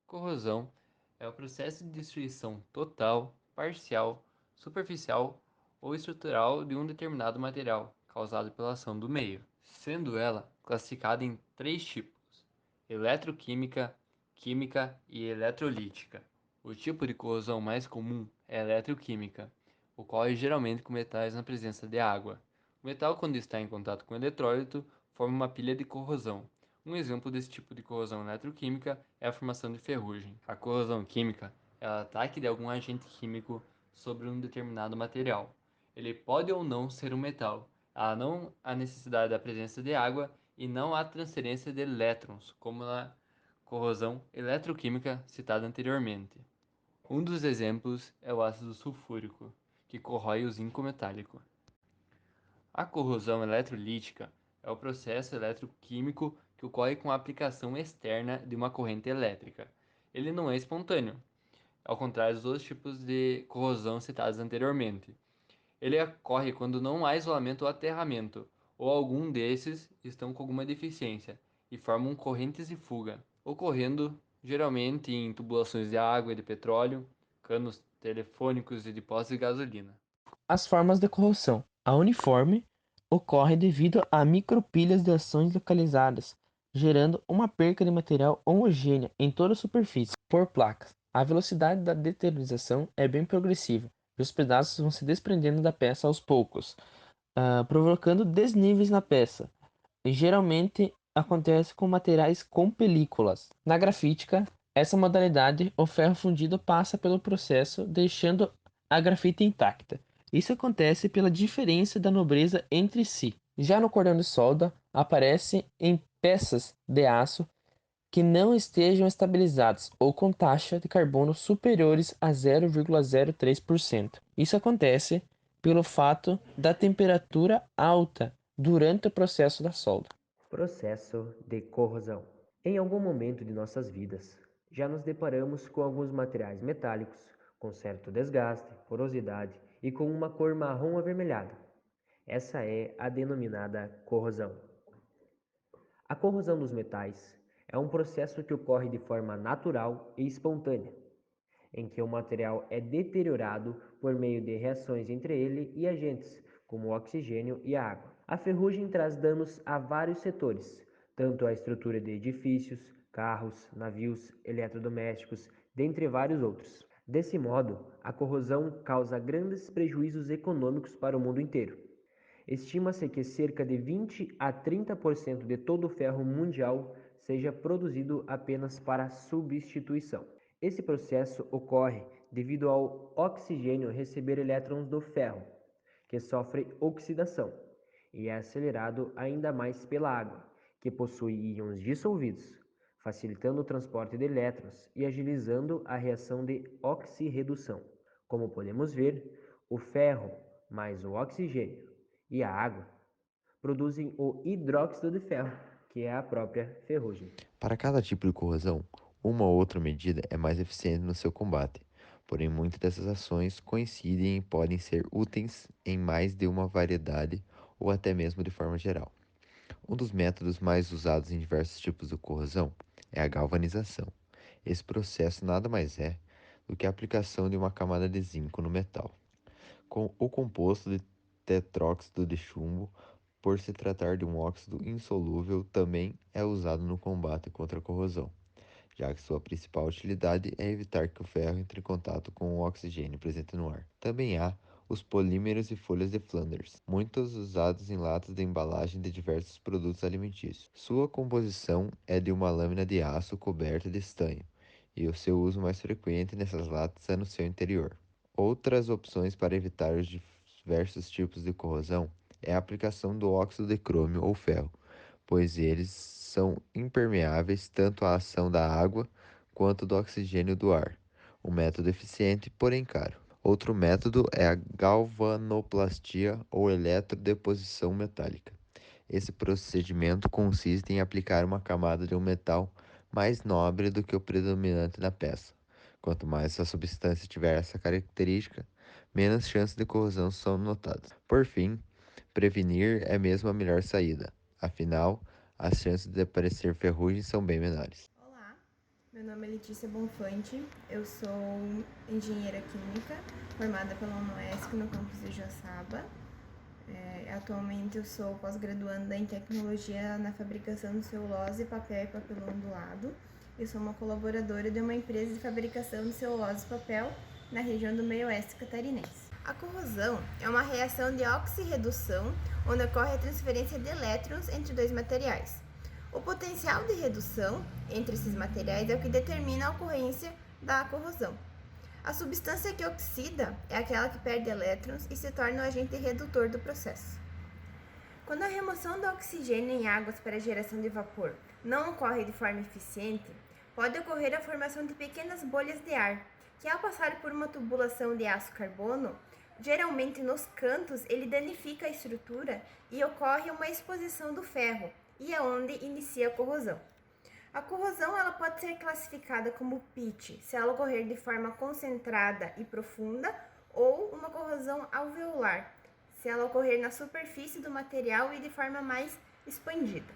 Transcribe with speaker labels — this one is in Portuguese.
Speaker 1: Corrosão é o processo de destruição total, parcial, superficial ou estrutural de um determinado material, causado pela ação do meio, sendo ela classificada em três tipos: eletroquímica, química e eletrolítica. O tipo de corrosão mais comum é a eletroquímica. Ocorre geralmente com metais na presença de água. O metal, quando está em contato com o eletrólito, forma uma pilha de corrosão. Um exemplo desse tipo de corrosão eletroquímica é a formação de ferrugem. A corrosão química é o ataque de algum agente químico sobre um determinado material. Ele pode ou não ser um metal. Há não a necessidade da presença de água e não há transferência de elétrons, como na corrosão eletroquímica citada anteriormente. Um dos exemplos é o ácido sulfúrico, que corrói o zinco metálico. A corrosão eletrolítica é o processo eletroquímico que ocorre com a aplicação externa de uma corrente elétrica. Ele não é espontâneo, ao contrário dos outros tipos de corrosão citados anteriormente. Ele ocorre quando não há isolamento ou aterramento, ou algum desses estão com alguma deficiência, e formam correntes de fuga, ocorrendo geralmente em tubulações de água e de petróleo, canos telefônicos e depósitos de gasolina.
Speaker 2: As formas de corrosão. A uniforme ocorre devido a micropilhas de ações localizadas, gerando uma perca de material homogênea em toda a superfície por placas. A velocidade da deteriorização é bem progressiva e os pedaços vão se desprendendo da peça aos poucos, provocando desníveis na peça. Geralmente acontece com materiais com películas. Na grafítica, essa modalidade, o ferro fundido passa pelo processo, deixando a grafite intacta. Isso acontece pela diferença da nobreza entre si. Já no cordão de solda, aparece em peças de aço que não estejam estabilizadas ou com taxa de carbono superiores a 0,03%. Isso acontece pelo fato da temperatura alta durante o processo da solda.
Speaker 3: Processo de corrosão. Em algum momento de nossas vidas, já nos deparamos com alguns materiais metálicos com certo desgaste, porosidade e com uma cor marrom avermelhada. Essa é a denominada corrosão. A corrosão dos metais é um processo que ocorre de forma natural e espontânea, em que o material é deteriorado por meio de reações entre ele e agentes, como o oxigênio e a água. A ferrugem traz danos a vários setores, tanto à estrutura de edifícios, carros, navios, eletrodomésticos, dentre vários outros. Desse modo, a corrosão causa grandes prejuízos econômicos para o mundo inteiro. Estima-se que cerca de 20 a 30% de todo o ferro mundial seja produzido apenas para substituição. Esse processo ocorre devido ao oxigênio receber elétrons do ferro, que sofre oxidação, e é acelerado ainda mais pela água, que possui íons dissolvidos, facilitando o transporte de elétrons e agilizando a reação de oxirredução. Como podemos ver, o ferro mais o oxigênio e a água produzem o hidróxido de ferro, que é a própria ferrugem.
Speaker 4: Para cada tipo de corrosão, uma ou outra medida é mais eficiente no seu combate, porém muitas dessas ações coincidem e podem ser úteis em mais de uma variedade ou até mesmo de forma geral. Um dos métodos mais usados em diversos tipos de corrosão é a galvanização. Esse processo nada mais é do que a aplicação de uma camada de zinco no metal. Com o composto de tetróxido de chumbo, por se tratar de um óxido insolúvel, também é usado no combate contra a corrosão, já que sua principal utilidade é evitar que o ferro entre em contato com o oxigênio presente no ar. Também há os polímeros e folhas de Flanders, muitos usados em latas de embalagem de diversos produtos alimentícios. Sua composição é de uma lâmina de aço coberta de estanho, e o seu uso mais frequente nessas latas é no seu interior. Outras opções para evitar os diversos tipos de corrosão é a aplicação do óxido de crômio ou ferro, pois eles são impermeáveis tanto à ação da água quanto do oxigênio do ar. Um método eficiente, porém caro. Outro método é a galvanoplastia ou eletrodeposição metálica. Esse procedimento consiste em aplicar uma camada de um metal mais nobre do que o predominante na peça. Quanto mais essa substância tiver essa característica, menos chances de corrosão são notadas. Por fim, prevenir é mesmo a melhor saída. Afinal, as chances de aparecer ferrugem são bem menores.
Speaker 5: Olá, Meu nome é Letícia Bonfante, eu sou engenheira química, formada pela UNOESC no campus de Joaçaba. Atualmente eu sou pós-graduanda em tecnologia na fabricação de celulose, papel e papelão ondulado. Eu sou uma colaboradora de uma empresa de fabricação de celulose e papel na região do meio-oeste catarinense. A corrosão é uma reação de oxirredução, onde ocorre a transferência de elétrons entre dois materiais. O potencial de redução entre esses materiais é o que determina a ocorrência da corrosão. A substância que oxida é aquela que perde elétrons e se torna o agente redutor do processo. Quando a remoção do oxigênio em águas para a geração de vapor não ocorre de forma eficiente, pode ocorrer a formação de pequenas bolhas de ar, que ao passar por uma tubulação de aço carbono, geralmente nos cantos ele danifica a estrutura e ocorre uma exposição do ferro, e é onde inicia a corrosão. A corrosão ela pode ser classificada como pitch, se ela ocorrer de forma concentrada e profunda, ou uma corrosão alveolar, se ela ocorrer na superfície do material e de forma mais expandida.